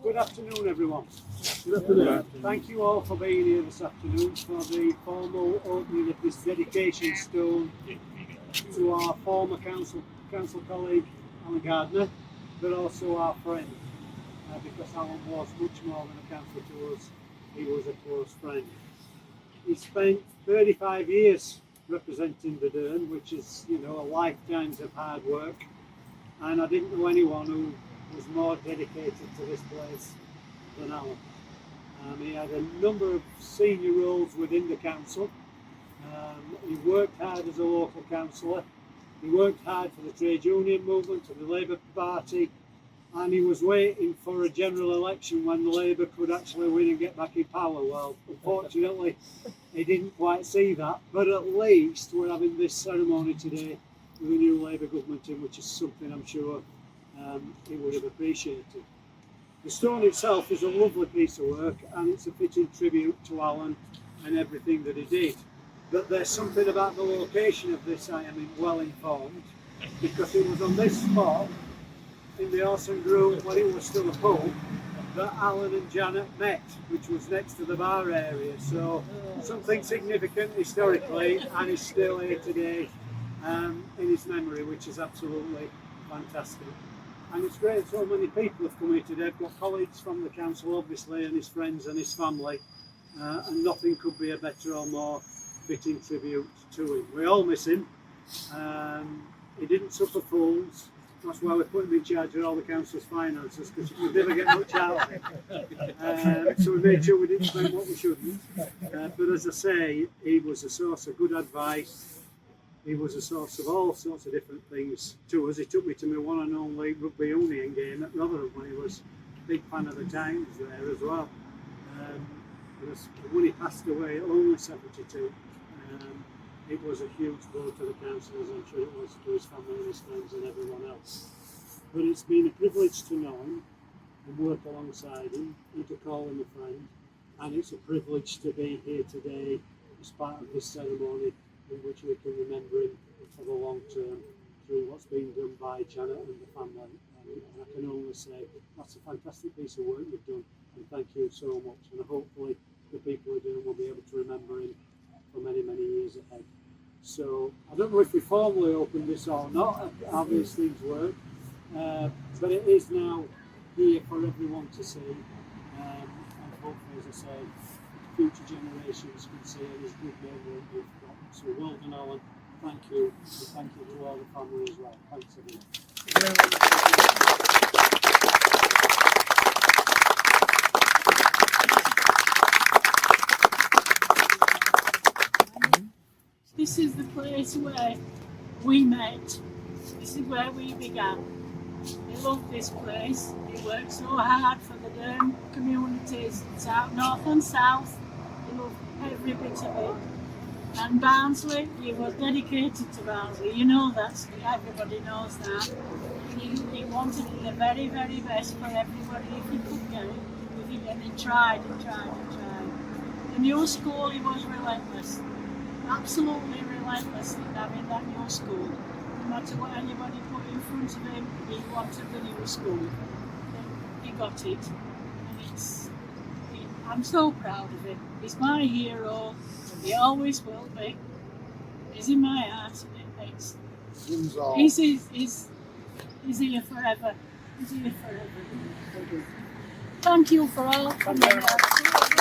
Good afternoon, everyone. Good afternoon. Thank you all for being here this afternoon for the formal opening of this dedication stone to our former council colleague Alan Gardiner, but also our friend, because Alan was much more than a councillor to us. He was a close friend. He spent 35 years representing the Dearne, which is, you know, a lifetimes of hard work, and I didn't know anyone who was more dedicated to this place than Alan. He had a number of senior roles within the council. He worked hard as a local councillor. He worked hard for the trade union movement, for the Labour Party, and he was waiting for a general election when the Labour could actually win and get back in power. Well, unfortunately, he didn't quite see that, but at least we're having this ceremony today with a new Labour government in, which is something I'm sure he would have appreciated. The stone itself is a lovely piece of work, and it's a fitting tribute to Alan and everything that he did. But there's something about the location of this I am well informed, because it was on this spot in the Horse and Groom, when it was still a pub, that Alan and Janet met, which was next to the bar area. So something significant historically, and is still here today in his memory, which is absolutely fantastic. And it's great so many people have come here today. I've got colleagues from the council obviously, and his friends and his family, and nothing could be a better or more fitting tribute to him. We all miss him. He didn't suffer fools. That's why we put him in charge of all the council's finances, because we never get much out of him. So we made sure we didn't spend what we shouldn't. But as I say, he was a source of good advice. He was a source of all sorts of different things to us. He took me to my one and only rugby union game at Rotherham when he was a big fan of the Times there as well. When he passed away at only 72, it was a huge blow to the council, as I'm sure it was to his family and his friends and everyone else. But it's been a privilege to know him and work alongside him and to call him a friend. And it's a privilege to be here today as part of this ceremony in which we can remember him for the long term through what's been done by Janet and the family. And I can only say that's a fantastic piece of work you've done, and thank you so much. And hopefully the people who do will be able to remember him for many, many years ahead. So I don't know if we formally opened this or not, how these things work, but it is now here for everyone to see, and hopefully, as I say, future generations can see it as good memory we've got. So well done, Alan. Thank you, and thank you to all the family as well. Thanks everyone. This is the place where we met. This is where we began. He loved this place. He worked so hard for the Dearne communities, south, north and south. He loved every bit of it. And Barnsley, he was dedicated to Barnsley. You know that, everybody knows that. He wanted the very, very best for everybody if he could get it. And he tried and tried and tried. The new school, he was relentless. Absolutely relentless in having that new school. No matter what anybody put in front of him, he wanted the new school. He got it, and I'm so proud of him. He's my hero. He always will be. He's in my heart, and he's here forever. He's here forever. Thank you for all coming out.